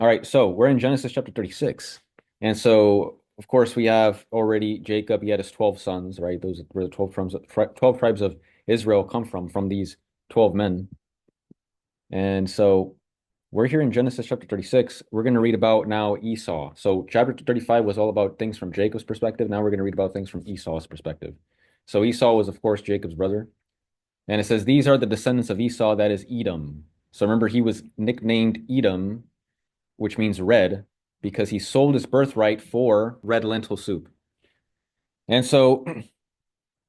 All right, so we're in Genesis chapter 36. And so, of course, we have already Jacob, he had his 12 sons, right? Those were the 12 tribes of Israel come from these 12 men. And so we're here in Genesis chapter 36. We're going to read about now Esau. So chapter 35 was all about things from Jacob's perspective. Now we're going to read about things from Esau's perspective. So Esau was, of course, Jacob's brother. And it says, these are the descendants of Esau, that is Edom. So remember, he was nicknamed Edom, which means red, because he sold his birthright for red lentil soup. And so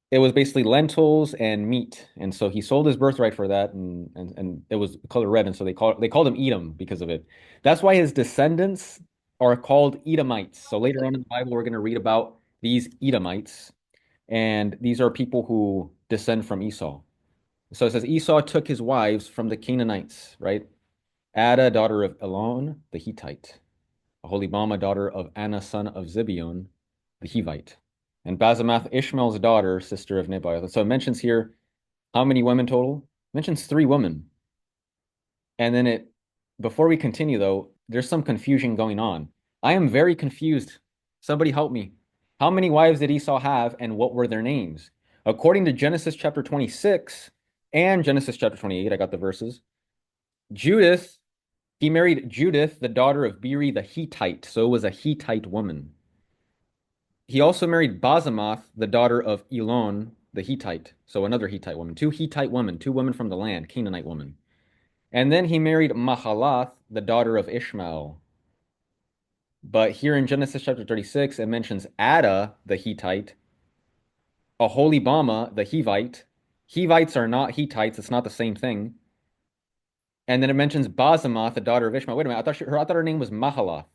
it was basically lentils and meat. And so he sold his birthright for that, and it was color red, and so they called him Edom because of it. That's why his descendants are called Edomites. So later on in the Bible, we're going to read about these Edomites, and these are people who descend from Esau. So it says Esau took his wives from the Canaanites, right? Ada, daughter of Elon, the Hittite. Aholibama, daughter of Anna, son of Zibeon, the Hivite, and Basemath, Ishmael's daughter, sister of Nebai. So it mentions here how many women total? It mentions three women. And then before we continue though, there's some confusion going on. I am very confused. Somebody help me. How many wives did Esau have and what were their names? According to Genesis chapter 26 and Genesis chapter 28, I got the verses. Judith He married Judith, the daughter of Beeri the Hittite, so it was a Hittite woman. He also married Basemath, the daughter of Elon the Hittite, so another Hittite woman. Two Hittite women, two women from the land, Canaanite women. And then he married Mahalath, the daughter of Ishmael. But here in Genesis chapter 36, it mentions Ada, the Hittite, Aholibama, the Hivite. Hivites are not Hittites, it's not the same thing. And then it mentions Basemath, the daughter of Ishmael. Wait a minute, I thought her name was Mahalath.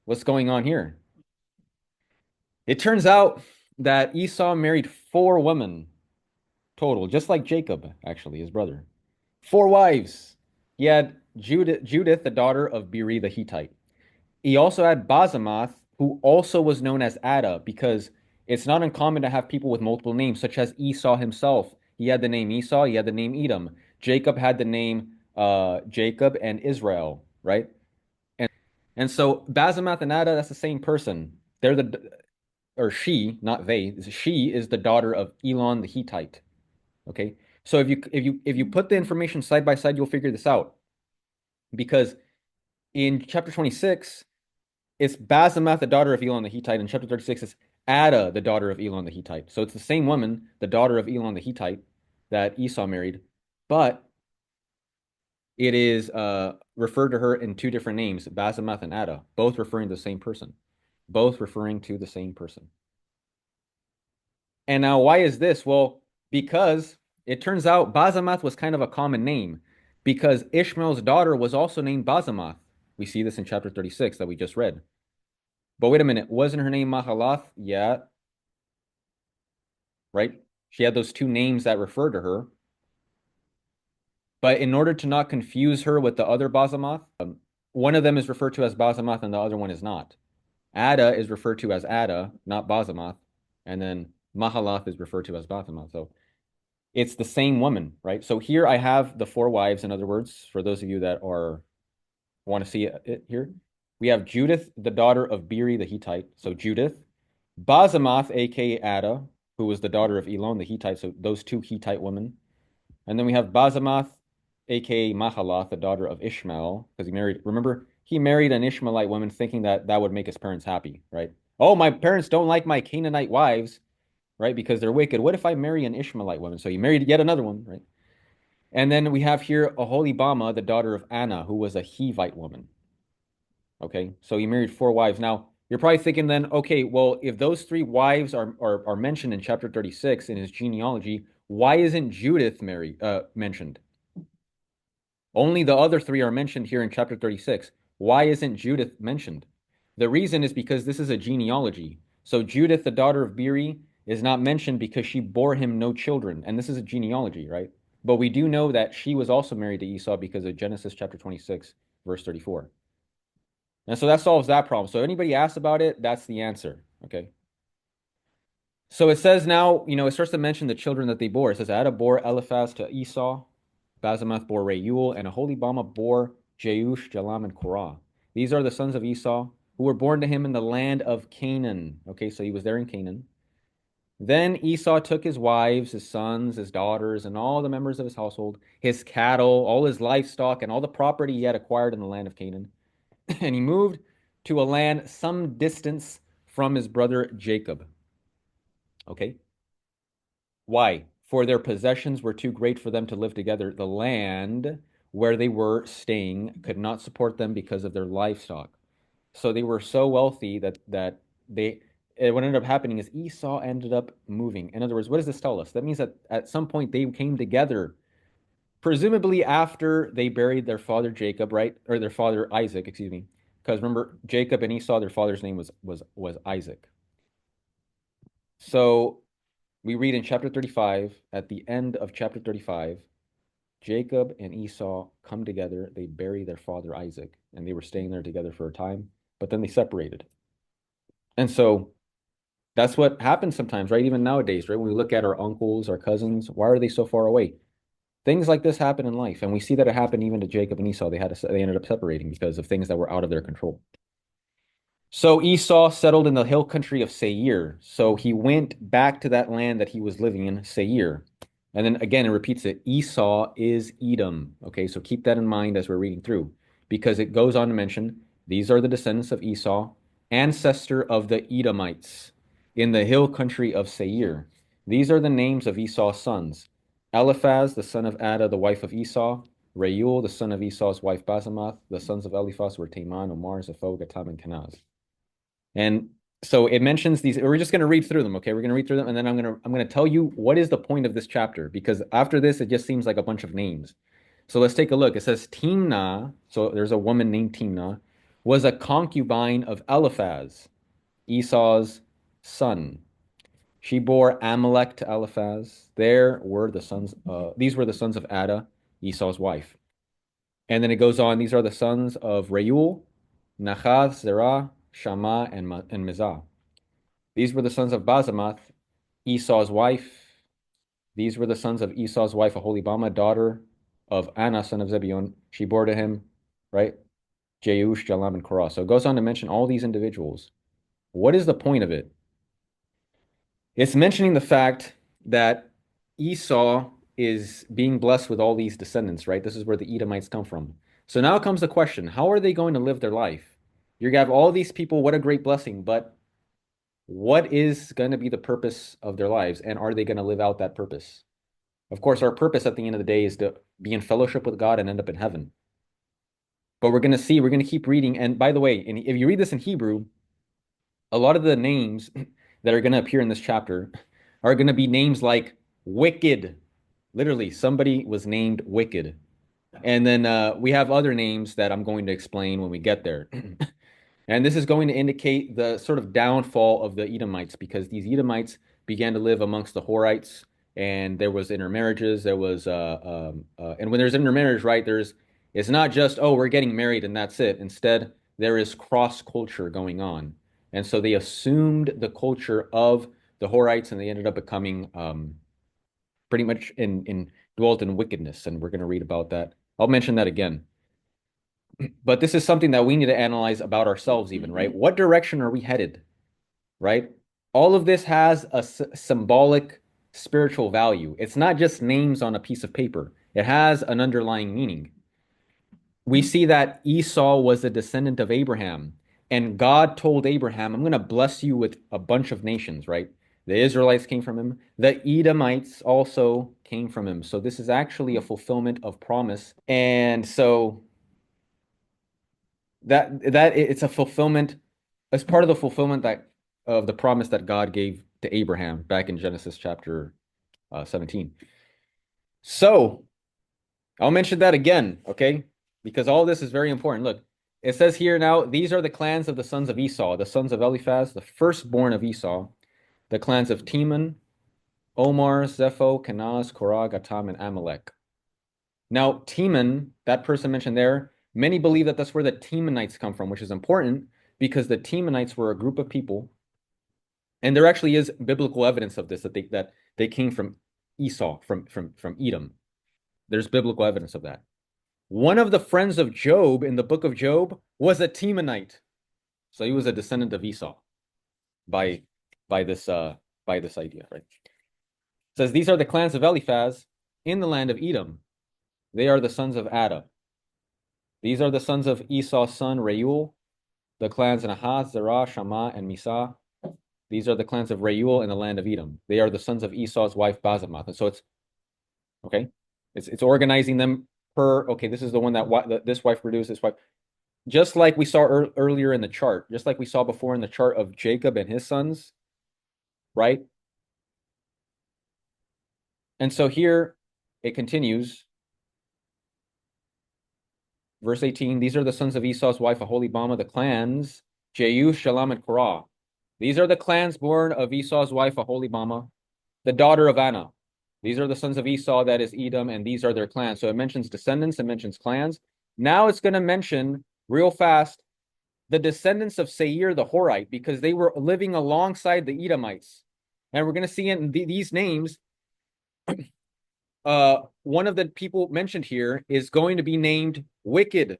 What's going on here? It turns out that Esau married four women total, just like Jacob, actually, his brother. Four wives. He had Judith, the daughter of Beeri the Hittite. He also had Basemath, who also was known as Ada, because it's not uncommon to have people with multiple names, such as Esau himself. He had the name Esau, he had the name Edom. Jacob had the name Jacob and Israel, right? And so Basemath and Ada, that's the same person. They're the or she, not they, she is the daughter of Elon the Hittite. Okay. So if you put the information side by side, you'll figure this out. Because in chapter 26, it's Basemath, the daughter of Elon the Hittite. In chapter 36, it's Ada, the daughter of Elon the Hittite. So it's the same woman, the daughter of Elon the Hittite, that Esau married, but it is referred to her in two different names, Basemath and Ada, both referring to the same person. Both referring to the same person. And now, why is this? Well, because it turns out Basemath was kind of a common name because Ishmael's daughter was also named Basemath. We see this in chapter 36 that we just read. But wait a minute, wasn't her name Mahalath? Yeah, right? She had those two names that refer to her. But in order to not confuse her with the other Basemath, one of them is referred to as Basemath and the other one is not. Ada is referred to as Ada, not Basemath. And then Mahalath is referred to as Basemath. So it's the same woman, right? So here I have the four wives, in other words, for those of you that are want to see it here. We have Judith, the daughter of Beeri the Hittite. So Judith, Basemath, aka Ada, who was the daughter of Elon the Hittite. So those two Hittite women. And then we have Basemath, aka Mahalath, the daughter of Ishmael, because remember, he married an Ishmaelite woman thinking that that would make his parents happy, right? Oh, my parents don't like my Canaanite wives, right? Because they're wicked. What if I marry an Ishmaelite woman? So he married yet another one, right? And then we have here Aholibama, the daughter of Anna, who was a Hivite woman. Okay, so he married four wives. Now, you're probably thinking then, okay, well, if those three wives are mentioned in chapter 36 in his genealogy, why isn't Judith mentioned? Only the other three are mentioned here in chapter 36. Why isn't Judith mentioned? The reason is because this is a genealogy. So Judith, the daughter of Beeri, is not mentioned because she bore him no children. And this is a genealogy, right? But we do know that she was also married to Esau because of Genesis chapter 26, verse 34. And so that solves that problem. So anybody asks about it, that's the answer. Okay. So it says now, it starts to mention the children that they bore. It says Ada bore Eliphaz to Esau, Basemath bore Reuel, and Aholibama bore Jeush, Jalam, and Korah. These are the sons of Esau who were born to him in the land of Canaan. Okay, so he was there in Canaan. Then Esau took his wives, his sons, his daughters, and all the members of his household, his cattle, all his livestock, and all the property he had acquired in the land of Canaan. And he moved to a land some distance from his brother Jacob. Okay. Why? For their possessions were too great for them to live together. The land where they were staying could not support them because of their livestock. So they were so wealthy that they what ended up happening is Esau ended up moving. In other words, what does this tell us? That means that at some point they came together, presumably after they buried their father Jacob, right? Or their father Isaac, excuse me. Because remember, Jacob and Esau, their father's name was Isaac. So we read in chapter 35, at the end of chapter 35, Jacob and Esau come together. They bury their father Isaac, and they were staying there together for a time, but then they separated. And so that's what happens sometimes, right? Even nowadays, right? When we look at our uncles, our cousins, why are they so far away? Things like this happen in life, and we see that it happened even to Jacob and Esau. They ended up separating because of things that were out of their control. So Esau settled in the hill country of Seir. So he went back to that land that he was living in, Seir. And then again, it repeats it. Esau is Edom. Okay, so keep that in mind as we're reading through, because it goes on to mention these are the descendants of Esau, ancestor of the Edomites in the hill country of Seir. These are the names of Esau's sons: Eliphaz, the son of Ada, the wife of Esau; Reuel, the son of Esau's wife Basemath. The sons of Eliphaz were Teman, Omar, Zepho, Gatam, and Kenaz. And so it mentions these. We're just going to read through them, okay? We're going to read through them, and then I'm going to tell you what is the point of this chapter, because after this, it just seems like a bunch of names. So let's take a look. It says Timnah, so there's a woman named Timnah, was a concubine of Eliphaz, Esau's son. She bore Amalek to Eliphaz. These were the sons of Ada, Esau's wife. And then it goes on. These are the sons of Reuel, Nachath, Zerah, Shammah, and Mizah. These were the sons of Basemath, Esau's wife. These were the sons of Esau's wife, Aholibama, daughter of Anna, son of Zebulun. She bore to him, right? Jeush, Jalam, and Korah. So it goes on to mention all these individuals. What is the point of it? It's mentioning the fact that Esau is being blessed with all these descendants, right? This is where the Edomites come from. So now comes the question, how are they going to live their life? You're going to have all these people, what a great blessing, but what is going to be the purpose of their lives, and are they going to live out that purpose? Of course, our purpose at the end of the day is to be in fellowship with God and end up in heaven. But we're going to see, we're going to keep reading. And by the way, if you read this in Hebrew, a lot of the names that are going to appear in this chapter are going to be names like wicked. Literally, somebody was named wicked. And then we have other names that I'm going to explain when we get there. And this is going to indicate the sort of downfall of the Edomites, because these Edomites began to live amongst the Horites, and there was intermarriages. And when there's intermarriage, right, it's not just, oh, we're getting married and that's it. Instead, there is cross culture going on. And so they assumed the culture of the Horites, and they ended up becoming pretty much dwelt in wickedness. And we're going to read about that. I'll mention that again. But this is something that we need to analyze about ourselves, even, right? What direction are we headed, right? All of this has a symbolic spiritual value. It's not just names on a piece of paper, it has an underlying meaning. We see that Esau was a descendant of Abraham, and God told Abraham, I'm going to bless you with a bunch of nations, right? The Israelites came from him. The Edomites also came from him. So this is actually a fulfillment of promise. And so that it's a fulfillment, as part of the fulfillment that of the promise that God gave to Abraham back in Genesis chapter 17. So I'll mention that again, okay? Because all this is very important. Look, it says here now, these are the clans of the sons of Esau, the sons of Eliphaz, the firstborn of Esau, the clans of Teman, Omar, Zepho, Kenaz, Korah, Gatam, and Amalek. Now, Teman, that person mentioned there, many believe that that's where the Temanites come from, which is important because the Temanites were a group of people, and there actually is biblical evidence of this, that they came from Esau, from Edom. There's biblical evidence of that. One of the friends of Job in the book of Job was a Temanite. So he was a descendant of Esau by by this idea, right? It says these are the clans of Eliphaz in the land of Edom. They are the sons of Ada. These are the sons of Esau's son Reuel, the clans Nahath, Zerah, Shammah, and Misah. These are the clans of Reuel in the land of Edom. They are the sons of Esau's wife Basemath. And so it's okay. It's organizing them per okay. This is the one that this wife produced. This wife, just like we saw earlier in the chart, just like we saw before in the chart of Jacob and his sons, right? And so here it continues. Verse 18, these are the sons of Esau's wife, Aholibama, the clans, Jeush, Shalom, and Korah. These are the clans born of Esau's wife, Aholibama, the daughter of Anna. These are the sons of Esau, that is Edom, and these are their clans. So it mentions descendants, it mentions clans. Now it's going to mention real fast the descendants of Seir the Horite, because they were living alongside the Edomites. And we're going to see in these names, one of the people mentioned here is going to be named Wicked,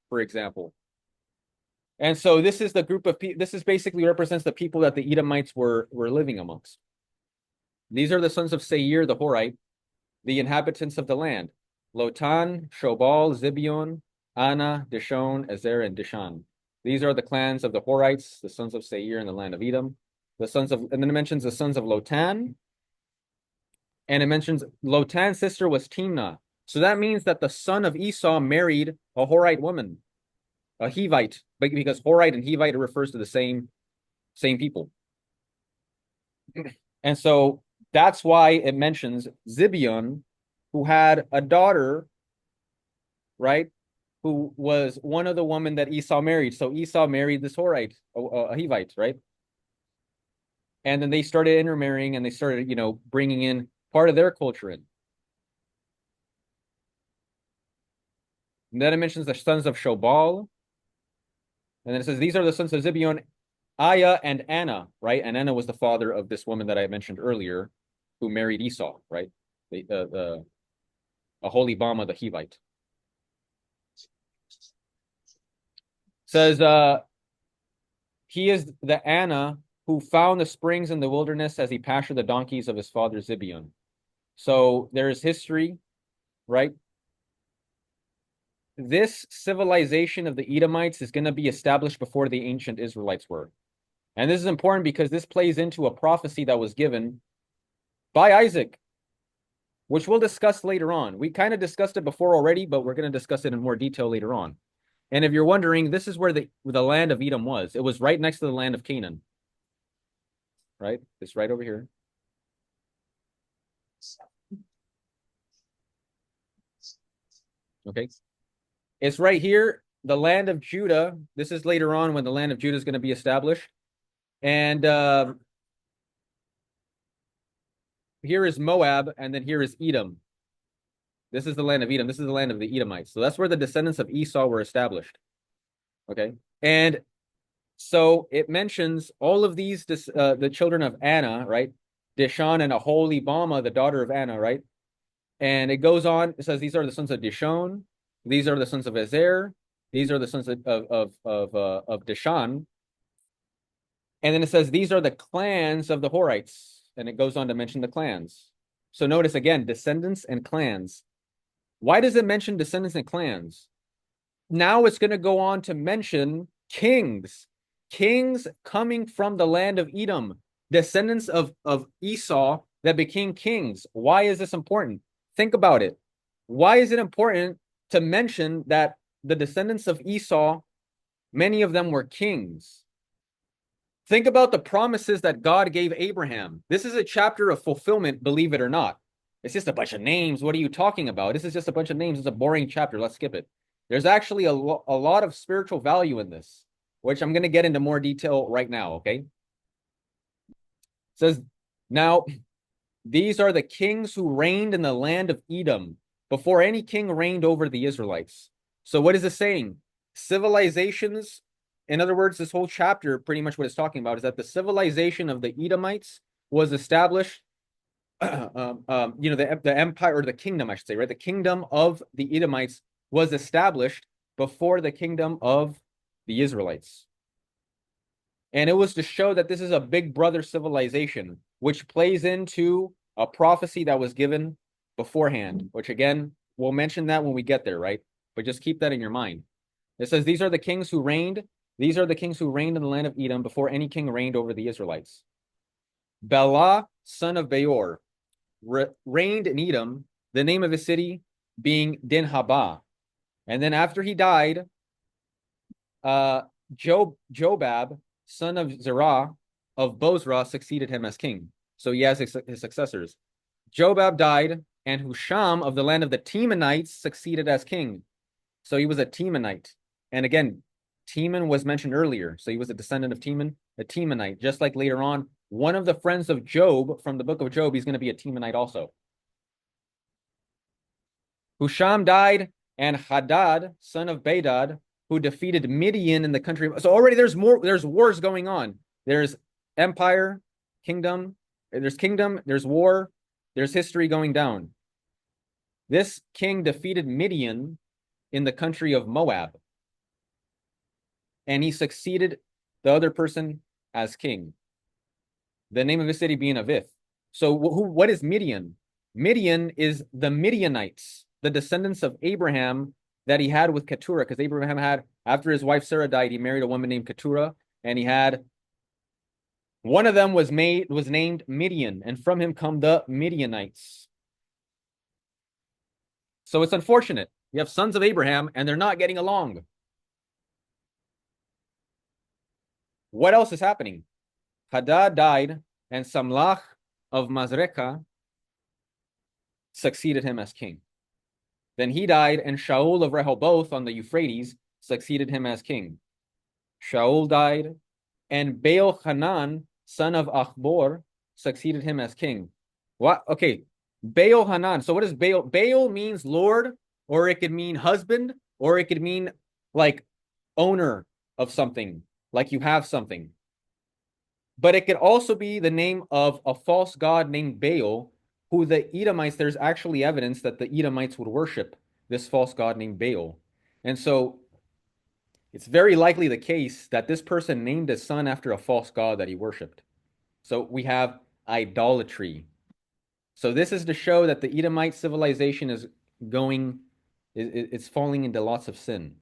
for example. And so this is the group of people, this is basically represents the people that the Edomites were living amongst. These are the sons of Seir the Horite, the inhabitants of the land: Lotan, Shobal, Zibeon, Anna, Dishon, Ezer, and Dishan. These are the clans of the Horites, the sons of Seir in the land of Edom. The sons of, and then it mentions the sons of Lotan, and it mentions Lotan's sister was Timnah. So that means that the son of Esau married a Horite woman, a Hivite, because Horite and Hivite refers to the same people. And so that's why it mentions Zibeon, who had a daughter, right, who was one of the women that Esau married. So Esau married this Horite, a Hivite, right? And then they started intermarrying, and they started, bringing in part of their culture in. And then it mentions the sons of Shobal. And then it says, these are the sons of Zibeon, Aya, and Anna, right? And Anna was the father of this woman that I mentioned earlier, who married Esau, right? Aholibama, the Hivite. Says, he is the Anna who found the springs in the wilderness as he pastured the donkeys of his father Zibeon. So there is history, right? This civilization of the Edomites is going to be established before the ancient Israelites were. And this is important because this plays into a prophecy that was given by Isaac, which we'll discuss later on. We kind of discussed it before already, but we're going to discuss it in more detail later on. And if you're wondering, this is where the land of Edom was. It was right next to the land of Canaan. Right? It's right over here. Okay. It's right here, the land of Judah. This is later on when the land of Judah is going to be established. And here is Moab, and then here is Edom. This is the land of Edom. This is the land of the Edomites. So that's where the descendants of Esau were established. Okay. And so it mentions all of these, the children of Anna, right? Dishon and Aholibama, the daughter of Anna, right? And it goes on. It says these are the sons of Dishon. These are the sons of Ezer. These are the sons of Dishan. And then it says these are the clans of the Horites. And it goes on to mention the clans. So notice again, descendants and clans. Why does it mention descendants and clans? Now it's going to go on to mention kings. Kings coming from the land of Edom. Descendants of Esau that became kings. Why is this important? Think about it. Why is it important to mention that the descendants of Esau, many of them were kings? Think about the promises that God gave Abraham. This is a chapter of fulfillment, believe it or not. It's just a bunch of names. What are you talking about? This is just a bunch of names. It's a boring chapter. Let's skip it. There's actually a lot of spiritual value in this, which I'm going to get into more detail right now, okay? It says, now, these are the kings who reigned in the land of Edom before any king reigned over the Israelites. So what is it saying? Civilizations, in other words, this whole chapter, pretty much what it's talking about is that the civilization of the Edomites was established, the empire, or the kingdom, I should say, right? The kingdom of the Edomites was established before the kingdom of the Israelites. And it was to show that this is a big brother civilization, which plays into a prophecy that was given beforehand, which again, we'll mention that when we get there, right? But just keep that in your mind. It says, these are the kings who reigned. These are the kings who reigned in the land of Edom before any king reigned over the Israelites. Bela, son of Beor, reigned in Edom, the name of his city being Dinhabah. And then after he died, Jobab, son of Zerah of Bozrah, succeeded him as king. So he has his successors. Jobab died, and Husham of the land of the Temanites succeeded as king. So he was a Temanite. And again, Teman was mentioned earlier. So he was a descendant of Teman, a Temanite. Just like later on, one of the friends of Job from the book of Job, he's going to be a Temanite also. Husham died, and Hadad, son of Bedad, who defeated Midian in the country. So already there's wars going on. There's empire, kingdom, there's war, there's history going down. This king defeated Midian in the country of Moab. And he succeeded the other person as king. The name of his city being Avith. So what is Midian? Midian is the Midianites, the descendants of Abraham that he had with Keturah, because Abraham had, after his wife Sarah died, he married a woman named Keturah, and he had, one of them was named Midian, and from him come the Midianites. So it's unfortunate. You have sons of Abraham, and they're not getting along. What else is happening? Hadad died, and Samlach of Masrekah succeeded him as king. Then he died, and Shaul of Rehoboth on the Euphrates succeeded him as king. Shaul died, and Baal Hanan, son of Achbor, succeeded him as king. What? Okay, Baal Hanan. So what is Baal? Baal means Lord, or it could mean husband, or it could mean like owner of something, like you have something. But it could also be the name of a false god named Baal, who the Edomites, there's actually evidence that the Edomites would worship this false god named Baal. And so it's very likely the case that this person named his son after a false god that he worshipped. So we have idolatry. So this is to show that the Edomite civilization is it's falling into lots of sin.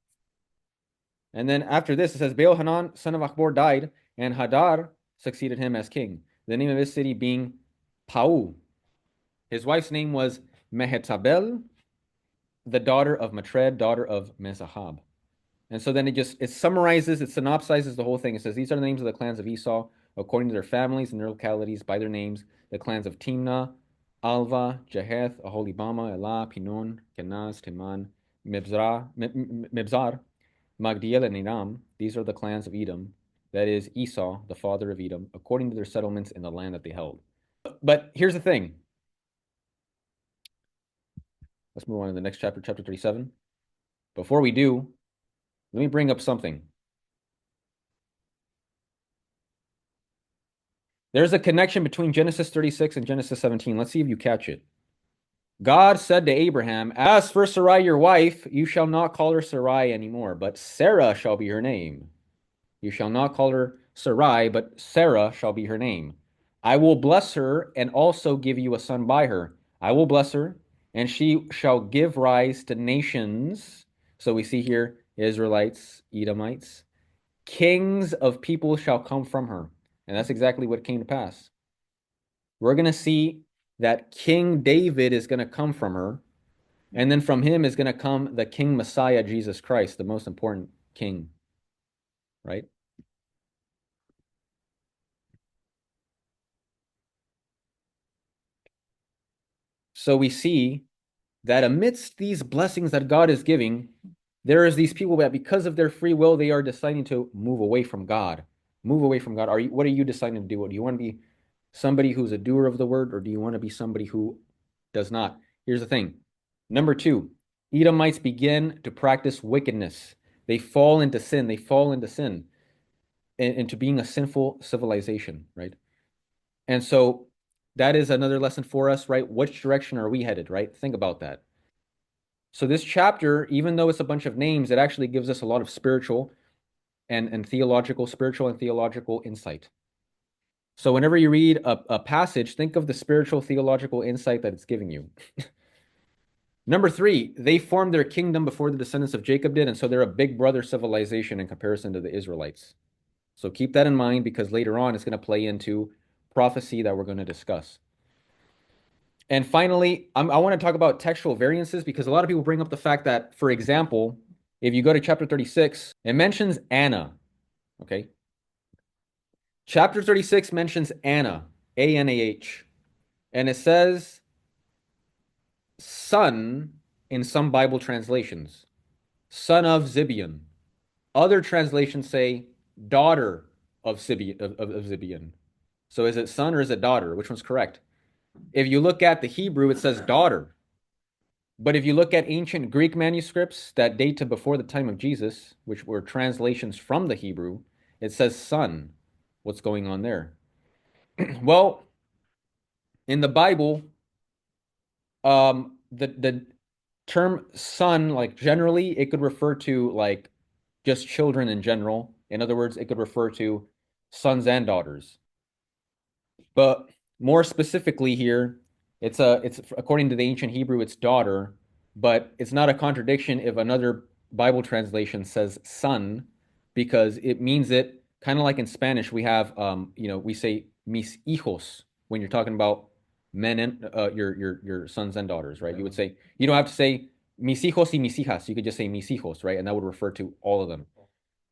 And then after this, it says, Baal Hanan, son of Achbor, died, and Hadar succeeded him as king. The name of his city being Pau. His wife's name was Mehetabel, the daughter of Matred, daughter of Mezahab. And so then it summarizes, it synopsizes the whole thing. It says, these are the names of the clans of Esau, according to their families and their localities, by their names, the clans of Timnah, Alva, Jaheth, Aholibama, Elah, Pinon, Kenaz, Teman, Mibzar, Magdiel, and Elam. These are the clans of Edom. That is Esau, the father of Edom, according to their settlements in the land that they held. But here's the thing. Let's move on to the next chapter, chapter 37. Before we do, let me bring up something. There's a connection between Genesis 36 and Genesis 17. Let's see if you catch it. God said to Abraham, as for Sarai, your wife, you shall not call her Sarai anymore, but Sarah shall be her name. You shall not call her Sarai, but Sarah shall be her name. I will bless her and also give you a son by her. I will bless her, and she shall give rise to nations. So we see here Israelites, Edomites. Kings of people shall come from her. And that's exactly what came to pass. We're going to see that King David is going to come from her. And then from him is going to come the King Messiah, Jesus Christ, the most important king. Right? So we see that amidst these blessings that God is giving, there is these people that because of their free will, they are deciding to move away from God. Move away from God. What are you deciding to do? Do you want to be somebody who's a doer of the word, or do you want to be somebody who does not? Here's the thing. Number 2, Edomites begin to practice wickedness. They fall into sin. They fall into sin, into being a sinful civilization, right? And so that is another lesson for us, right? Which direction are we headed, right? Think about that. So this chapter, even though it's a bunch of names, it actually gives us a lot of spiritual and spiritual and theological insight. So whenever you read a passage, think of the spiritual theological insight that it's giving you. Number three, they formed their kingdom before the descendants of Jacob did, and so they're a big brother civilization in comparison to the Israelites. So keep that in mind because later on it's going to play into prophecy that we're going to discuss. And finally, I want to talk about textual variances because a lot of people bring up the fact that, for example, if you go to chapter 36, it mentions Anna. Okay. Chapter 36 mentions Anna, A-N-A-H. And it says son in some Bible translations, son of Zibeon. Other translations say daughter of Zibeon. So is it son or is it daughter? Which one's correct? If you look at the Hebrew, it says daughter. But if you look at ancient Greek manuscripts that date to before the time of Jesus, which were translations from the Hebrew, it says son. What's going on there? Well, in the Bible, the term son, like generally, it could refer to like just children in general. In other words, it could refer to sons and daughters. But more specifically here, it's according to the ancient Hebrew, it's daughter, but it's not a contradiction if another Bible translation says son, because it means it kind of like in Spanish, we have we say mis hijos when you're talking about men and your sons and daughters, right? You would say you don't have to say mis hijos y mis hijas. You could just say mis hijos, right? And that would refer to all of them.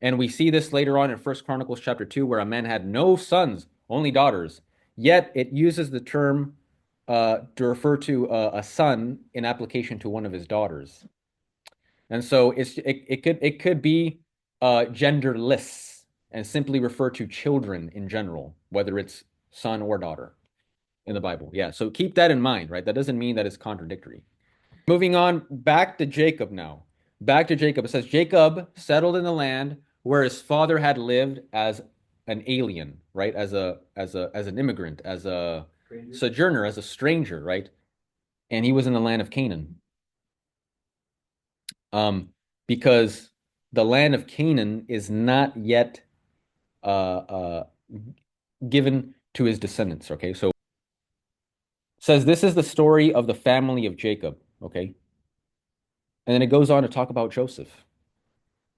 And we see this later on in First Chronicles chapter 2, where a man had no sons, only daughters. Yet it uses the term to refer to a son in application to one of his daughters. And so it could be genderless and simply refer to children in general, whether it's son or daughter in the Bible. Yeah, so keep that in mind, right? That doesn't mean that it's contradictory. Moving on back to Jacob now. Back to Jacob. It says Jacob settled in the land where his father had lived as an alien, right? As an immigrant, as a sojourner, as a stranger, right? And he was in the land of Canaan. Because the land of Canaan is not yet given to his descendants, okay? So it says this is the story of the family of Jacob, okay? And then it goes on to talk about Joseph.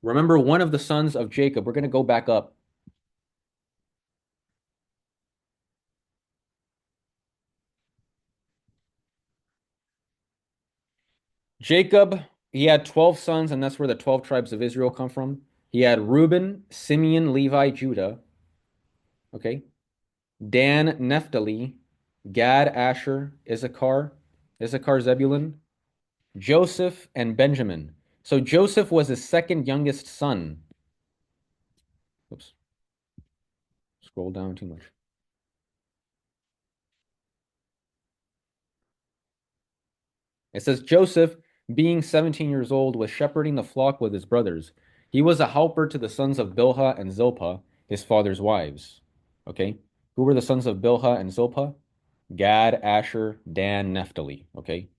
Remember one of the sons of Jacob. We're going to go back up. Jacob, he had 12 sons, and that's where the 12 tribes of Israel come from. He had Reuben, Simeon, Levi, Judah. Okay. Dan, Naphtali, Gad, Asher, Issachar, Zebulun, Joseph, and Benjamin. So Joseph was his second youngest son. Oops. Scroll down too much. It says Joseph, being 17 years old, was shepherding the flock with his brothers. He was a helper to the sons of Bilhah and Zilpah, his father's wives. Okay. Who were the sons of Bilhah and Zilpah? Gad, Asher, Dan, Naphtali. Okay.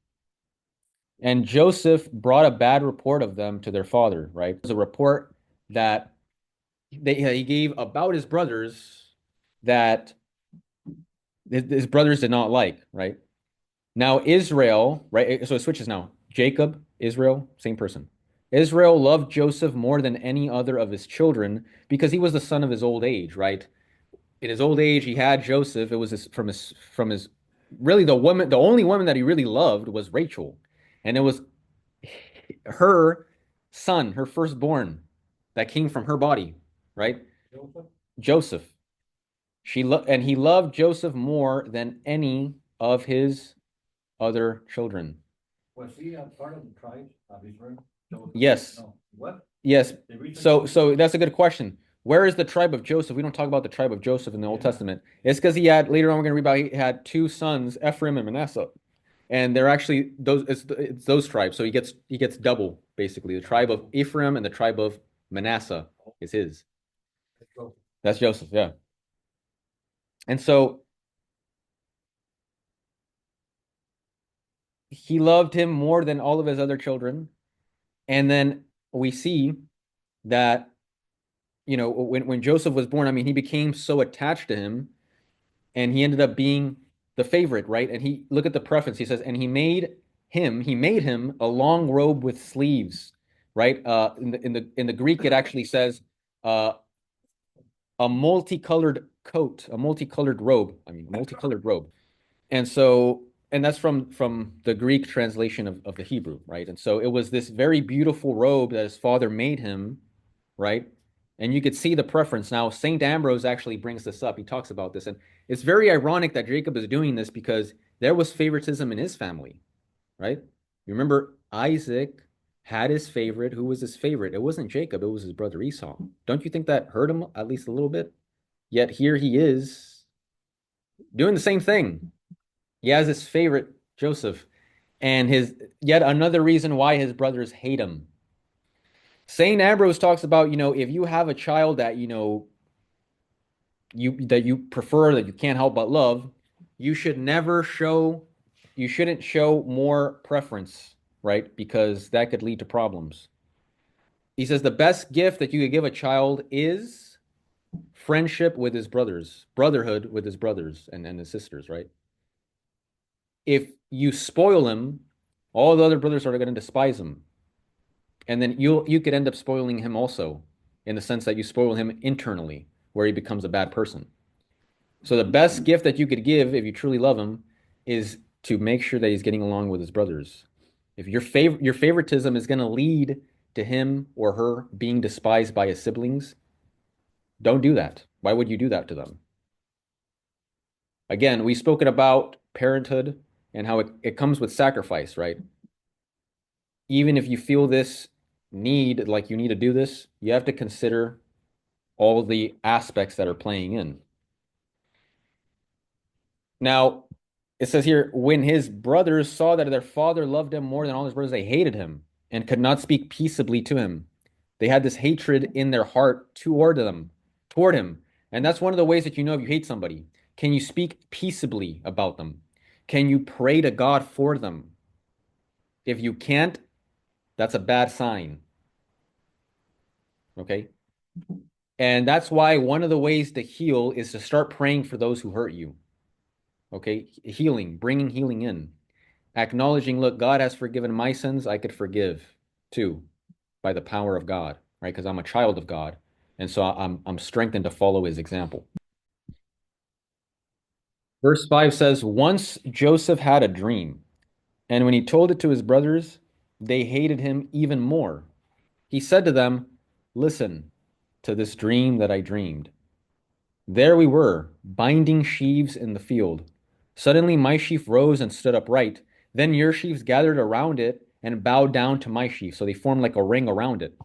And Joseph brought a bad report of them to their father, right? It was a report that he gave about his brothers that his brothers did not like, right? Now, Israel, right? So it switches now. Jacob, Israel, same person. Israel loved Joseph more than any other of his children because he was the son of his old age, right? In his old age, he had Joseph. It was from his really the only woman that he really loved was Rachel. And it was her son, her firstborn, that came from her body, right? Joseph. And he loved Joseph more than any of his other children. Was he a part of the tribes of Israel? Yes. No. What? Yes. So that's a good question. Where is the tribe of Joseph? We don't talk about the tribe of Joseph in the Old Testament. It's because he had later on we're going to read about he had two sons, Ephraim and Manasseh, and they're actually those it's those tribes. So he gets double basically. The tribe of Ephraim and the tribe of Manasseh is his. That's Joseph, yeah. And so he loved him more than all of his other children. And then we see that, when Joseph was born, I mean, he became so attached to him and he ended up being the favorite, right? And he look at the preface. He says, and he made him a long robe with sleeves, right? In the Greek, it actually says uh, a multicolored coat, a multicolored robe. I mean, multicolored robe. And so, and that's from the Greek translation of the Hebrew, right? And so it was this very beautiful robe that his father made him, right? And you could see the preference. Now, Saint Ambrose actually brings this up. He talks about this, and it's very ironic that Jacob is doing this because there was favoritism in his family, right? You remember Isaac had his favorite. Who was his favorite? It wasn't Jacob, it was his brother Esau. Don't you think that hurt him at least a little bit? Yet here he is doing the same thing. He has his favorite, Joseph, and his yet another reason why his brothers hate him. Saint Ambrose talks about, if you have a child that you prefer, that you can't help but love, you should never show you shouldn't show more preference, right? Because that could lead to problems. He says the best gift that you could give a child is friendship with his brothers, brotherhood with his brothers and his sisters, right? If you spoil him, all the other brothers are going to despise him. And then you could end up spoiling him also, in the sense that you spoil him internally, where he becomes a bad person. So the best gift that you could give if you truly love him is to make sure that he's getting along with his brothers. If your favoritism is going to lead to him or her being despised by his siblings, don't do that. Why would you do that to them? Again, we've spoken about parenthood and how it comes with sacrifice, right? Even if you feel this need, like you need to do this, you have to consider all the aspects that are playing in. Now, it says here, when his brothers saw that their father loved him more than all his brothers, they hated him and could not speak peaceably to him. They had this hatred in their heart toward him. And that's one of the ways that you know if you hate somebody. Can you speak peaceably about them? Can you pray to God for them? If you can't, that's a bad sign. Okay? And that's why one of the ways to heal is to start praying for those who hurt you. Okay? Healing, bringing healing in. Acknowledging, look, God has forgiven my sins, I could forgive too by the power of God, right? Because I'm a child of God. And so I'm strengthened to follow his example. Verse 5 says, once Joseph had a dream, and when he told it to his brothers, they hated him even more. He said to them, listen to this dream that I dreamed. There we were, binding sheaves in the field. Suddenly my sheaf rose and stood upright. Then your sheaves gathered around it and bowed down to my sheaf. So they formed like a ring around it.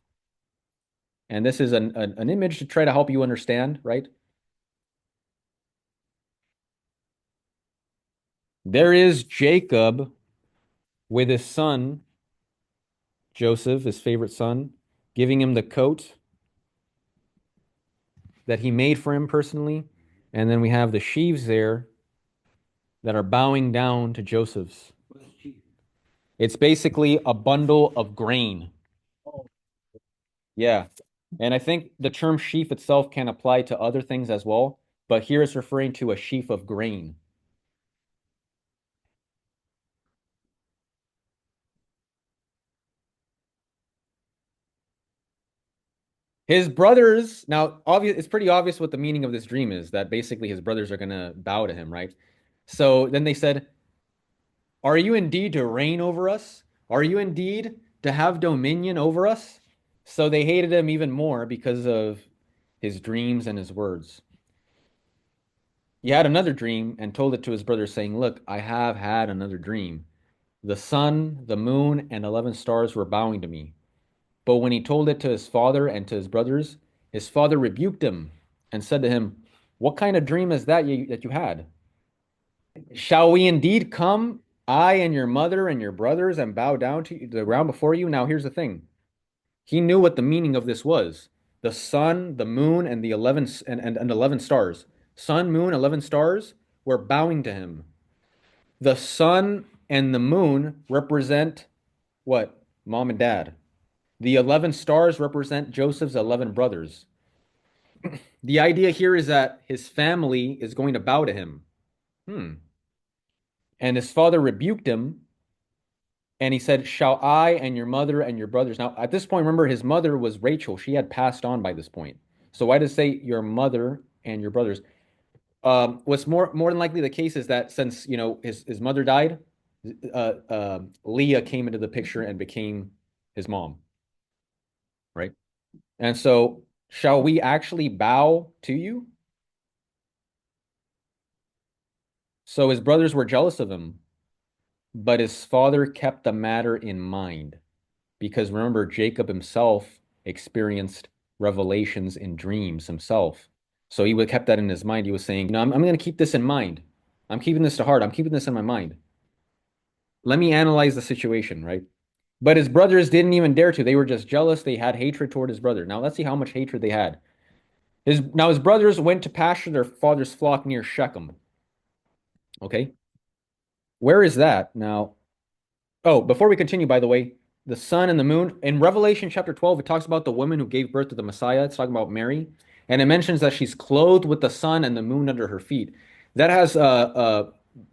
And this is an image to try to help you understand, right? There is Jacob with his son, Joseph, his favorite son, giving him the coat that he made for him personally. And then we have the sheaves there that are bowing down to Joseph's. It's basically a bundle of grain. Yeah. And I think the term sheaf itself can apply to other things as well, but here it's referring to a sheaf of grain. His brothers, now obvious, it's pretty obvious what the meaning of this dream is, that basically his brothers are gonna bow to him, right? So then they said, are you indeed to reign over us? Are you indeed to have dominion over us? So they hated him even more because of his dreams and his words. He had another dream and told it to his brothers, saying, look, I have had another dream. The sun, the moon, and 11 stars were bowing to me. But when he told it to his father and to his father rebuked him and said to him, what kind of dream is that you had? Shall we indeed come, I and your mother and your brothers, and bow down to the ground before you? Now, here's the thing. He knew what the meaning of this was. The sun, the moon, and the 11 and 11 stars. Sun, moon, 11 stars were bowing to him. The sun and the moon represent what? Mom and dad. The 11 stars represent Joseph's 11 brothers. The idea here is that his family is going to bow to him. Hmm. And his father rebuked him, and he said, "Shall I and your mother and your brothers?" Now, at this point, remember, his mother was Rachel. She had passed on by this point. So why does it say your mother and your brothers? What's more than likely the case is that since his mother died, Leah came into the picture and became his mom, right? And so, shall we actually bow to you? So his brothers were jealous of him, but his father kept the matter in mind. Because remember, Jacob himself experienced revelations in dreams himself. So he would kept that in his mind. He was saying, I'm going to keep this in mind. I'm keeping this to heart. I'm keeping this in my mind. Let me analyze the situation, right? But his brothers didn't even dare to. They were just jealous. They had hatred toward his brother. Now let's see how much hatred they had. His brothers went to pasture their father's flock near Shechem. Okay. Where is that? Now, oh, before we continue, by the way, the sun and the moon in Revelation chapter 12, it talks about the woman who gave birth to the Messiah. It's talking about Mary, and it mentions that she's clothed with the sun and the moon under her feet. That has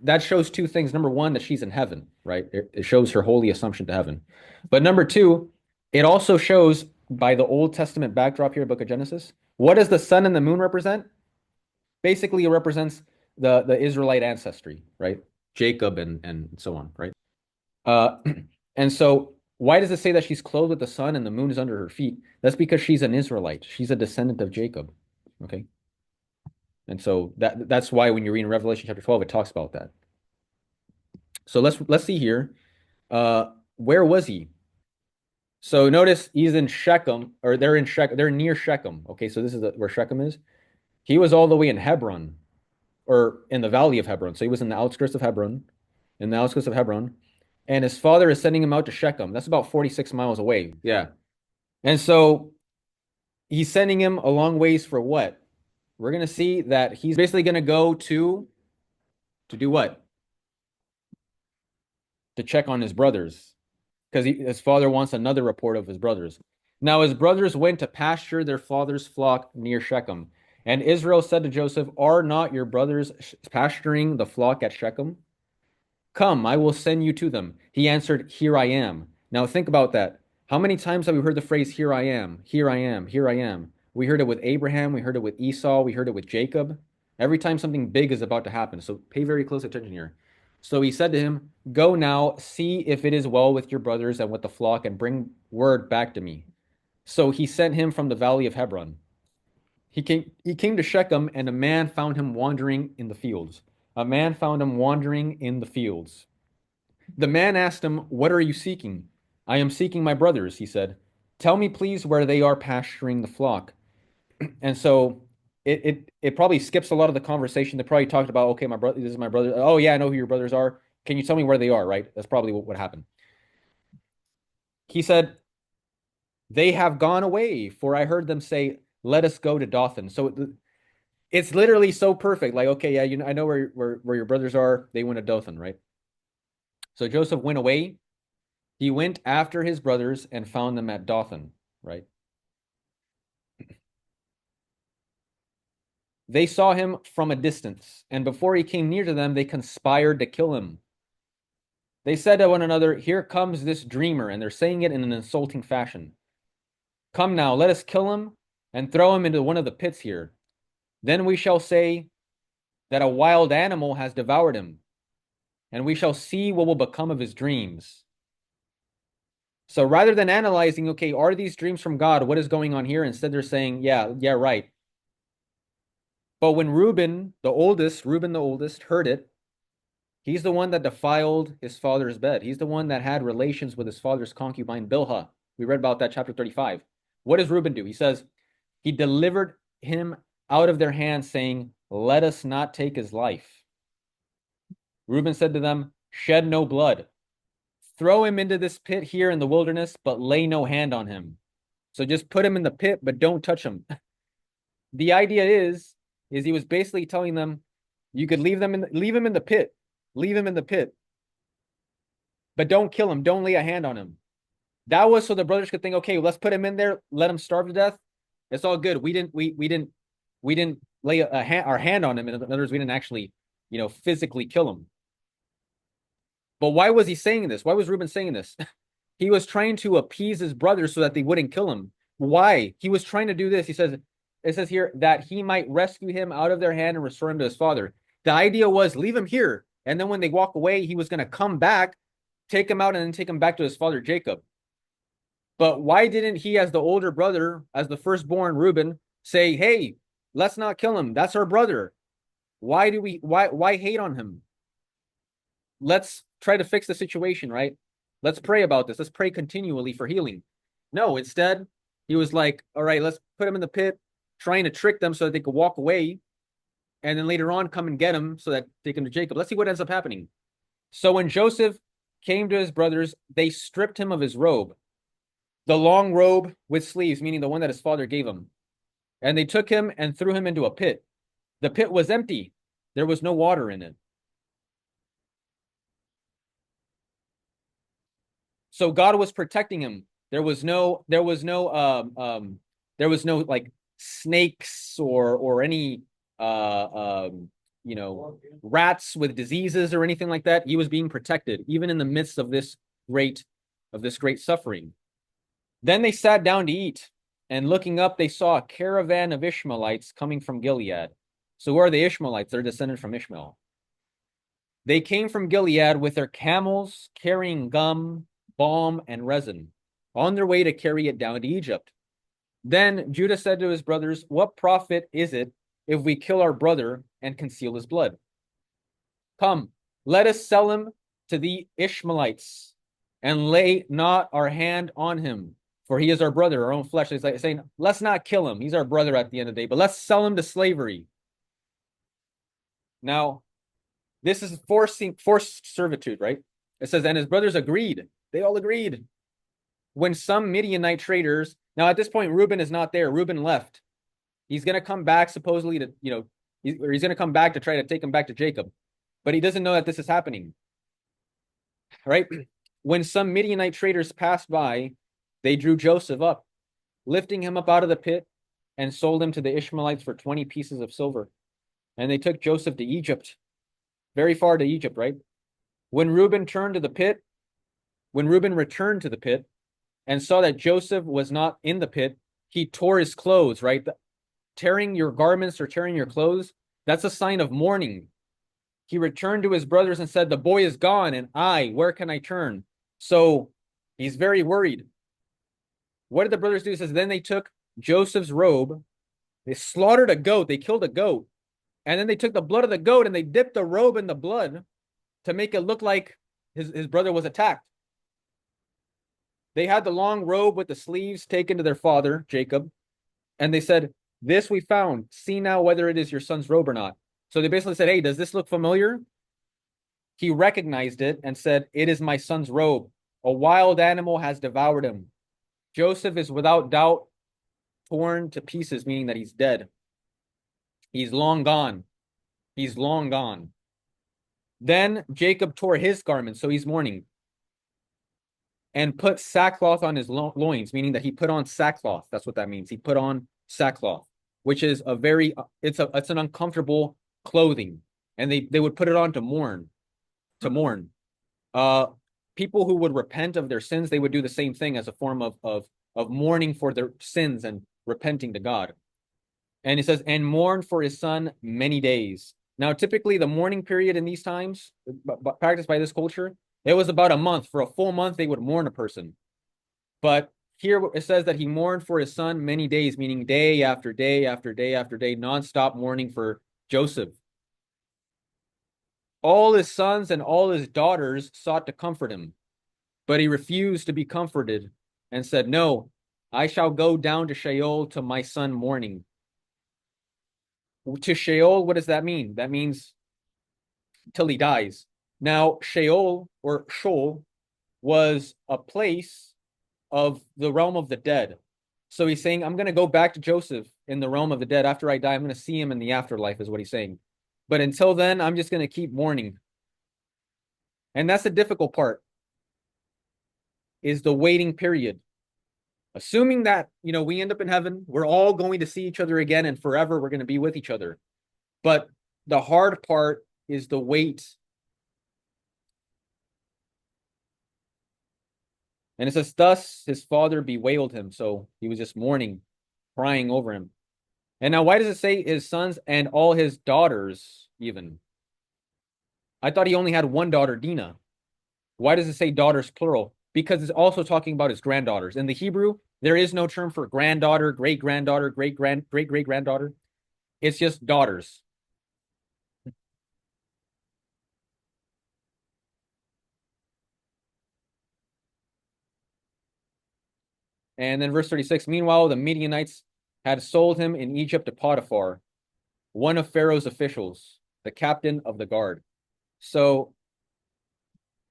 that shows two things. Number one, that she's in heaven, right? It shows her holy assumption to heaven. But number two, it also shows by the Old Testament backdrop here, Book of Genesis. What does the sun and the moon represent? Basically, it represents the Israelite ancestry, right? Jacob and so on, right? Uh, and so why does it say that she's clothed with the sun and the moon is under her feet? That's because she's an Israelite. She's a descendant of Jacob. Okay. And so that's why when you read in Revelation chapter 12, it talks about that. So let's see here. Where was he? So notice he's in Shechem, or they're in Shechem, they're near Shechem. Okay, so this is where Shechem is. He was all the way in Hebron, or in the valley of Hebron. So he was in the outskirts of Hebron, in the outskirts of Hebron. And his father is sending him out to Shechem. That's about 46 miles away. Yeah. And so he's sending him a long ways for what? We're going to see that he's basically going to go to do what? To check on his brothers, because his father wants another report of his brothers. Now his brothers went to pasture their father's flock near Shechem. And Israel said to Joseph, "Are not your brothers pasturing the flock at Shechem? Come, I will send you to them." He answered, "Here I am." Now think about that. How many times have we heard the phrase, "Here I am, here I am, here I am"? We heard it with Abraham, we heard it with Esau, we heard it with Jacob. Every time something big is about to happen. So pay very close attention here. So he said to him, "Go now, see if it is well with your brothers and with the flock, and bring word back to me." So he sent him from the valley of Hebron. He came to Shechem, and a man found him wandering in the fields. A man found him wandering in the fields. The man asked him, "What are you seeking?" "I am seeking my brothers," he said. "Tell me, please, where they are pasturing the flock." And so it probably skips a lot of the conversation. They probably talked about, okay, my brother, this is my brother. Oh yeah, I know who your brothers are. Can you tell me where they are, right? That's probably what happened. He said, "They have gone away, for I heard them say, 'Let us go to Dothan.'" So it's literally so perfect. Like, okay, yeah, I know where your brothers are. They went to Dothan, right? So Joseph went away. He went after his brothers and found them at Dothan, right? They saw him from a distance, and before he came near to them, they conspired to kill him. They said to one another, "Here comes this dreamer," and they're saying it in an insulting fashion. "Come now, let us kill him and throw him into one of the pits here. Then we shall say that a wild animal has devoured him, and we shall see what will become of his dreams." So rather than analyzing, okay, are these dreams from God? What is going on here? Instead, they're saying, yeah, right. But when Reuben the oldest, heard it, he's the one that defiled his father's bed. He's the one that had relations with his father's concubine, Bilhah. We read about that chapter 35. What does Reuben do? He says, he delivered him out of their hands, saying, "Let us not take his life." Reuben said to them, "Shed no blood. Throw him into this pit here in the wilderness, but lay no hand on him." So just put him in the pit, but don't touch him. The idea is he was basically telling them, you could leave him in the pit. Leave him in the pit. but don't kill him. Don't lay a hand on him. That was so the brothers could think, okay, let's put him in there, let him starve to death. It's all good. We didn't lay our hand on him. In other words, we didn't actually, physically kill him. But why was he saying this? Why was Reuben saying this? He was trying to appease his brothers so that they wouldn't kill him. Why? He was trying to do this. It says here that he might rescue him out of their hand and restore him to his father. The idea was leave him here. And then when they walk away, he was going to come back, take him out, and then take him back to his father, Jacob. But why didn't he, as the older brother, as the firstborn Reuben, say, hey, let's not kill him. That's our brother. Why hate on him? Let's try to fix the situation, right? Let's pray about this. Let's pray continually for healing. No, instead, he was like, all right, let's put him in the pit, trying to trick them so that they could walk away. And then later on, come and get him so that they can do Jacob. Let's see what ends up happening. So when Joseph came to his brothers, they stripped him of his robe, the long robe with sleeves, meaning the one that his father gave him. And they took him and threw him into a pit. The pit was empty. There was no water in it. So God was protecting him. There was no like snakes or any rats with diseases or anything like that. He was being protected even in the midst of this great suffering. Then they sat down to eat, and looking up, they saw a caravan of Ishmaelites coming from Gilead. So who are the Ishmaelites? They're descended from Ishmael. They came from Gilead with their camels carrying gum, balm, and resin, on their way to carry it down to Egypt. Then Judah said to his brothers, what profit is it if we kill our brother and conceal his blood? Come, let us sell him to the Ishmaelites and lay not our hand on him, for he is our brother, our own flesh. It's like saying, let's not kill him. He's our brother at the end of the day, but let's sell him to slavery. Now, this is forced servitude, right? It says, and his brothers agreed. They all agreed. When some Midianite traders, now at this point, Reuben is not there. Reuben left. He's going to come back supposedly to, he's going to come back to try to take him back to Jacob. But he doesn't know that this is happening. Right? When some Midianite traders passed by, they drew Joseph up, lifting him up out of the pit, and sold him to the Ishmaelites for 20 pieces of silver. And they took Joseph to Egypt, very far to Egypt, right? When Reuben returned to the pit and saw that Joseph was not in the pit, he tore his clothes, right? Tearing your garments or tearing your clothes, that's a sign of mourning. He returned to his brothers and said, the boy is gone, and where can I turn? So he's very worried. What did the brothers do? It says, then they took Joseph's robe, they slaughtered a goat, they killed a goat, and then they took the blood of the goat and they dipped the robe in the blood to make it look like his brother was attacked. They had the long robe with the sleeves taken to their father, Jacob, and they said, this we found. See now whether it is your son's robe or not. So they basically said, hey, does this look familiar? He recognized it and said, it is my son's robe. A wild animal has devoured him. Joseph is without doubt torn to pieces, meaning that he's dead. He's long gone. He's long gone. Then Jacob tore his garment, so he's mourning, and put sackcloth on his loins, meaning that he put on sackcloth. That's what that means. He put on sackcloth, which is it's an uncomfortable clothing, and they would put it on to mourn. People who would repent of their sins, they would do the same thing as a form of mourning for their sins and repenting to God. And it says, and mourned for his son many days. Now, typically the mourning period in these times, practiced by this culture, it was about a month. For a full month, they would mourn a person. But here it says that he mourned for his son many days, meaning day after day after day after day, nonstop mourning for Joseph. All his sons and all his daughters sought to comfort him, but he refused to be comforted and said, no, I shall go down to Sheol to my son mourning. To Sheol, what does that mean? That means till he dies. Now, Sheol or Sheol was a place of the realm of the dead. So he's saying, I'm going to go back to Joseph in the realm of the dead. After I die, I'm going to see him in the afterlife, is what he's saying. But until then, I'm just going to keep mourning. And that's the difficult part. is the waiting period. Assuming that, we end up in heaven, we're all going to see each other again and forever we're going to be with each other. But the hard part is the wait. And it says, thus his father bewailed him. So he was just mourning, crying over him. And now, why does it say his sons and all his daughters even? I thought he only had one daughter, Dinah. Why does it say daughters plural? Because it's also talking about his granddaughters. In the Hebrew, there is no term for granddaughter, great-granddaughter, great-great-granddaughter. It's just daughters. And then verse 36, meanwhile, the Midianites had sold him in Egypt to Potiphar, one of Pharaoh's officials, the captain of the guard. So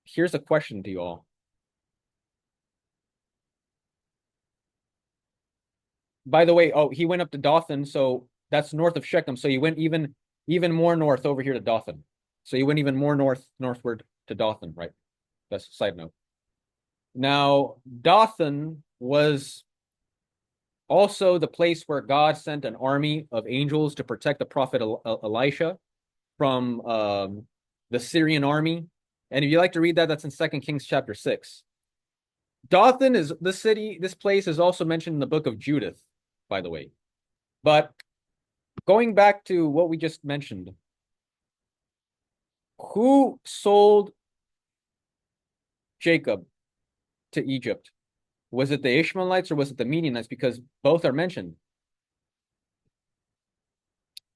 here's a question to you all. By the way, he went up to Dothan, so that's north of Shechem. So he went even more north over here to Dothan. So he went even more northward to Dothan, right? That's a side note. Now, Dothan was also the place where God sent an army of angels to protect the prophet Elisha from the Syrian army. And if you like to read that, that's in 2 Kings chapter 6. Dothan is this place is also mentioned in the book of Judith, by the way. But going back to what we just mentioned, who sold Jacob to Egypt? Was it the Ishmaelites or was it the Midianites? Because both are mentioned.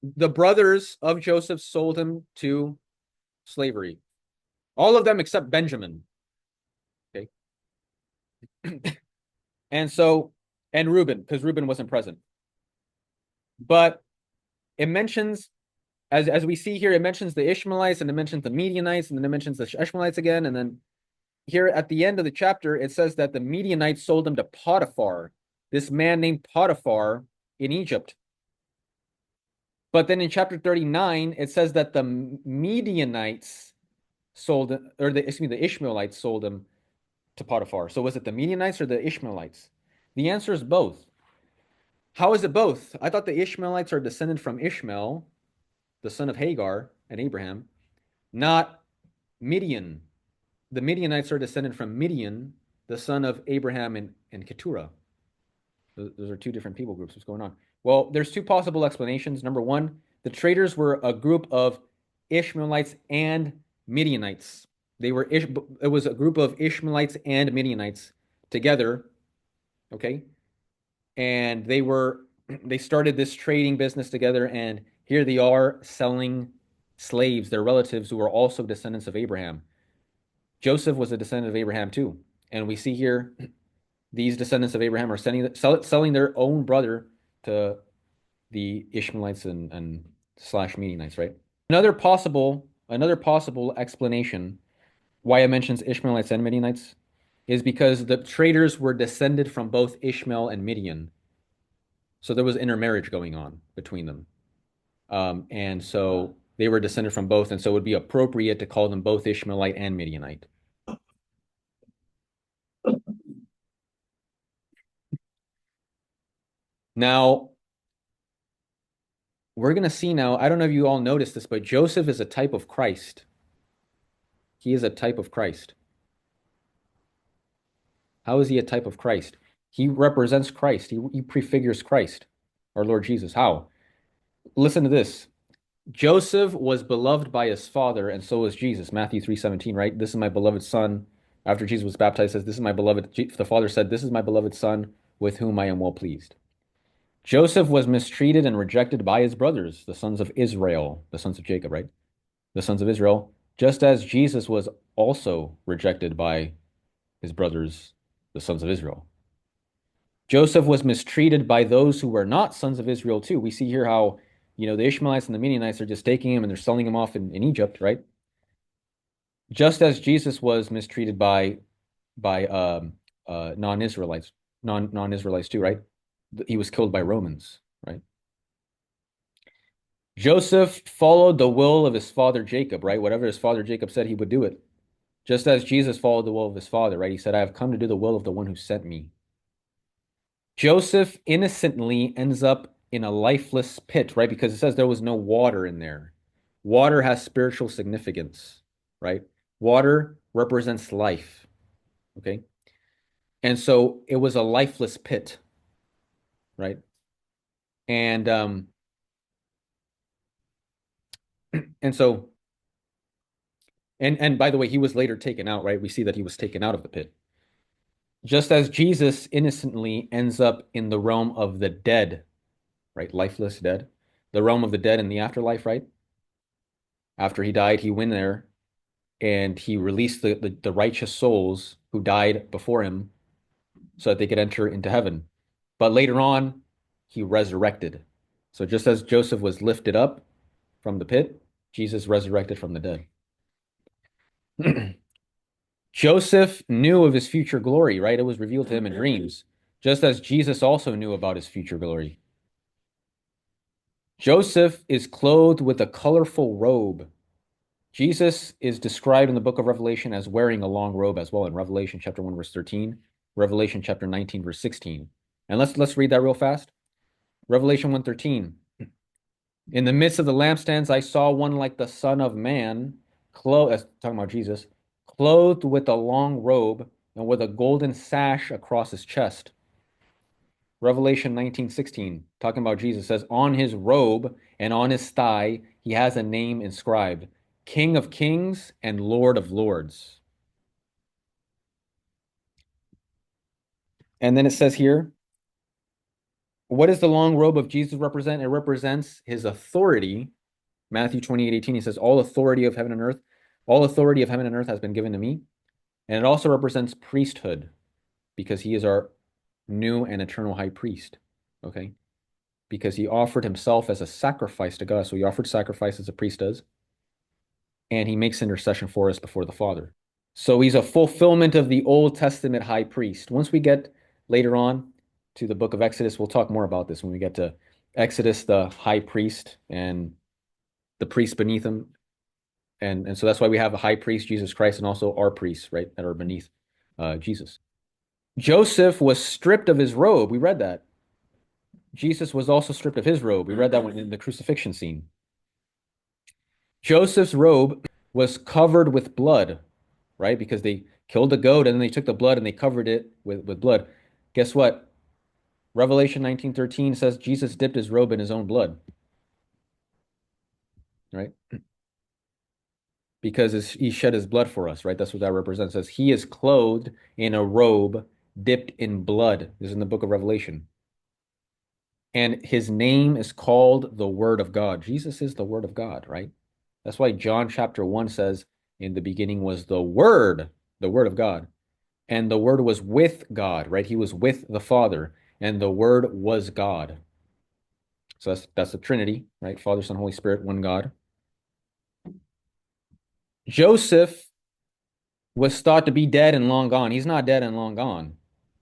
The brothers of Joseph sold him to slavery. All of them except Benjamin. Okay. And Reuben, because Reuben wasn't present. But it mentions, as we see here, it mentions the Ishmaelites and it mentions the Midianites and then it mentions the Ishmaelites again. And then here at the end of the chapter, it says that the Midianites sold him to Potiphar, this man named Potiphar in Egypt. But then in chapter 39, it says that the Midianites sold, or the Ishmaelites sold him to Potiphar. So was it the Midianites or the Ishmaelites? The answer is both. How is it both? I thought the Ishmaelites are descended from Ishmael, the son of Hagar and Abraham, not Midian. The Midianites are descended from Midian, the son of Abraham and Keturah. Those are two different people groups. What's going on? Well, there's two possible explanations. Number one, the traders were a group of Ishmaelites and Midianites. It was a group of Ishmaelites and Midianites together, okay? And they started this trading business together, and here they are selling slaves, their relatives who are also descendants of Abraham. Joseph was a descendant of Abraham too. And we see here these descendants of Abraham are selling their own brother to the Ishmaelites and slash Midianites, right? Another possible explanation why it mentions Ishmaelites and Midianites is because the traders were descended from both Ishmael and Midian. So there was intermarriage going on between them. And so they were descended from both, and so it would be appropriate to call them both Ishmaelite and Midianite. Now, we're going to see now, I don't know if you all noticed this, but Joseph is a type of Christ. He is a type of Christ. How is he a type of Christ? He represents Christ. He prefigures Christ, our Lord Jesus. How? Listen to this. Joseph was beloved by his father, and so was Jesus. Matthew 3:17, right? This is my beloved son. After Jesus was baptized, says, this is my beloved. The father said, this is my beloved son with whom I am well pleased. Joseph was mistreated and rejected by his brothers, the sons of Israel, the sons of Jacob, right? The sons of Israel, just as Jesus was also rejected by his brothers, the sons of Israel. Joseph was mistreated by those who were not sons of Israel too. We see here how, the Ishmaelites and the Midianites are just taking him and they're selling him off in Egypt, right? Just as Jesus was mistreated by non-Israelites too, right? He was killed by Romans, right? Joseph followed the will of his father Jacob, right? Whatever his father Jacob said, he would do it. Just as Jesus followed the will of his Father, right? He said, I have come to do the will of the one who sent me. Joseph innocently ends up in a lifeless pit, right? Because it says there was no water in there. Water has spiritual significance, right? Water represents life, okay? And so it was a lifeless pit, right? And and so and by the way, he was later taken out, right? We see that he was taken out of the pit. Just as Jesus innocently ends up in the realm of the dead, right? Lifeless dead. The realm of the dead in the afterlife, right? After he died, he went there and he released the righteous souls who died before him so that they could enter into heaven. But later on, he resurrected. So just as Joseph was lifted up from the pit, Jesus resurrected from the dead. Joseph knew of his future glory, right? It was revealed to him in dreams, just as Jesus also knew about his future glory. Joseph is clothed with a colorful robe. Jesus is described in the book of Revelation as wearing a long robe as well in Revelation chapter 1, verse 13, Revelation chapter 19, verse 16. And let's read that real fast. Revelation 1:13. In the midst of the lampstands, I saw one like the Son of Man, clothed, talking about Jesus, clothed with a long robe and with a golden sash across his chest. Revelation 19:16, talking about Jesus, says, on his robe and on his thigh, he has a name inscribed, King of Kings and Lord of Lords. And then it says here, what does the long robe of Jesus represent? It represents his authority. Matthew 28:18, he says, all authority of heaven and earth, all authority of heaven and earth has been given to me. And it also represents priesthood because he is our new and eternal high priest. Okay. Because he offered himself as a sacrifice to God. So he offered sacrifice as a priest does. And he makes intercession for us before the Father. So he's a fulfillment of the Old Testament high priest. Once we get later on to the book of Exodus, we'll talk more about this when we get to Exodus, the high priest, and the priest beneath him. And so that's why we have a high priest, Jesus Christ, and also our priests, right, that are beneath Jesus. Joseph was stripped of his robe. We read that. Jesus was also stripped of his robe. We read that one in the crucifixion scene. Joseph's robe was covered with blood, right? Because they killed the goat and then they took the blood and they covered it with blood. Guess what? Revelation 19:13 says Jesus dipped his robe in his own blood, right? Because he shed his blood for us, right? That's what that represents. It says he is clothed in a robe dipped in blood. This is in the book of Revelation. And his name is called the Word of God. Jesus is the Word of God, right? That's why John chapter 1 says, in the beginning was the Word of God. And the Word was with God, right? He was with the Father, and the Word was God. So that's the Trinity, right? Father, Son, Holy Spirit, one God. Joseph was thought to be dead and long gone. He's not dead and long gone,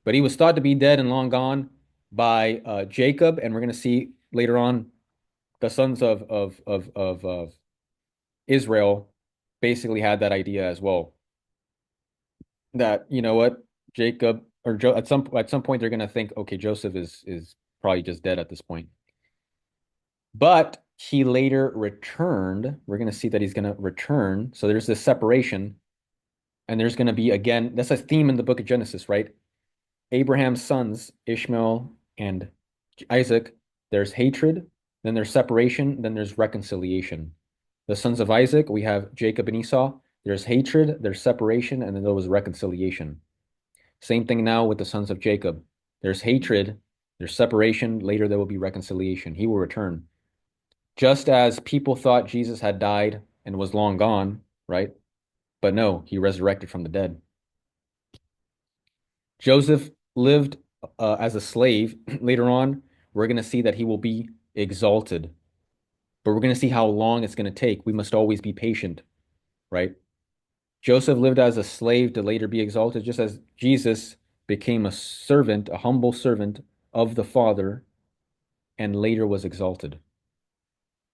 but he was thought to be dead and long gone by Jacob, and we're going to see later on the sons of Israel basically had that idea as well. That you know what, Jacob or Joe at some point they're going to think, okay, Joseph is probably just dead at this point. But he later returned. We're going to see that he's going to return. So there's this separation. And there's going to be, again, that's a theme in the book of Genesis, right? Abraham's sons, Ishmael and Isaac, there's hatred, then there's separation, then there's reconciliation. The sons of Isaac, we have Jacob and Esau. There's hatred, there's separation, and then there was reconciliation. Same thing now with the sons of Jacob. There's hatred, there's separation, later there will be reconciliation. He will return. Just as people thought Jesus had died and was long gone, right? But no, he resurrected from the dead. Joseph lived as a slave. Later on, we're going to see that he will be exalted. But we're going to see how long it's going to take. We must always be patient, right? Joseph lived as a slave to later be exalted, just as Jesus became a servant, a humble servant of the Father, and later was exalted.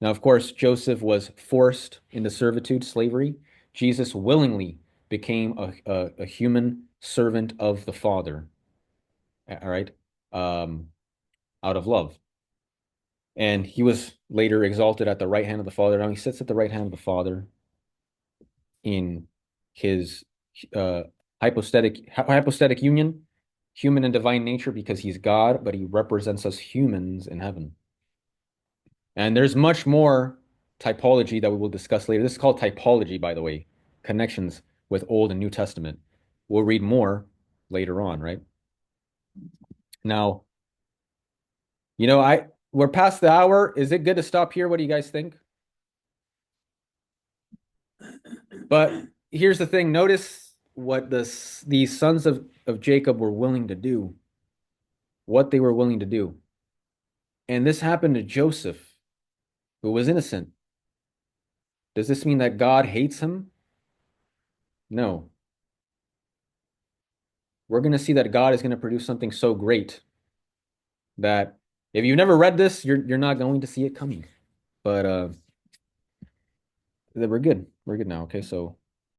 Now, of course, Joseph was forced into servitude, slavery. Jesus willingly became a human servant of the Father. All right. Um, out of love. And he was later exalted at the right hand of the Father. Now he sits at the right hand of the Father in his uh, hypostatic union, human and divine nature, because he's God, but he represents us humans in heaven. And there's much more typology that we will discuss later. This is called typology, by the way, connections with Old and New Testament. We'll read more later on, right? Now, we're past the hour. Is it good to stop here? What do you guys think? But here's the thing. Notice what these sons of Jacob were willing to do, what they were willing to do. And this happened to Joseph, who was innocent. Does this mean that God hates him? No. We're going to see that God is going to produce something so great that if you've never read this, you're not going to see it coming. But we're good. We're good now. Okay, so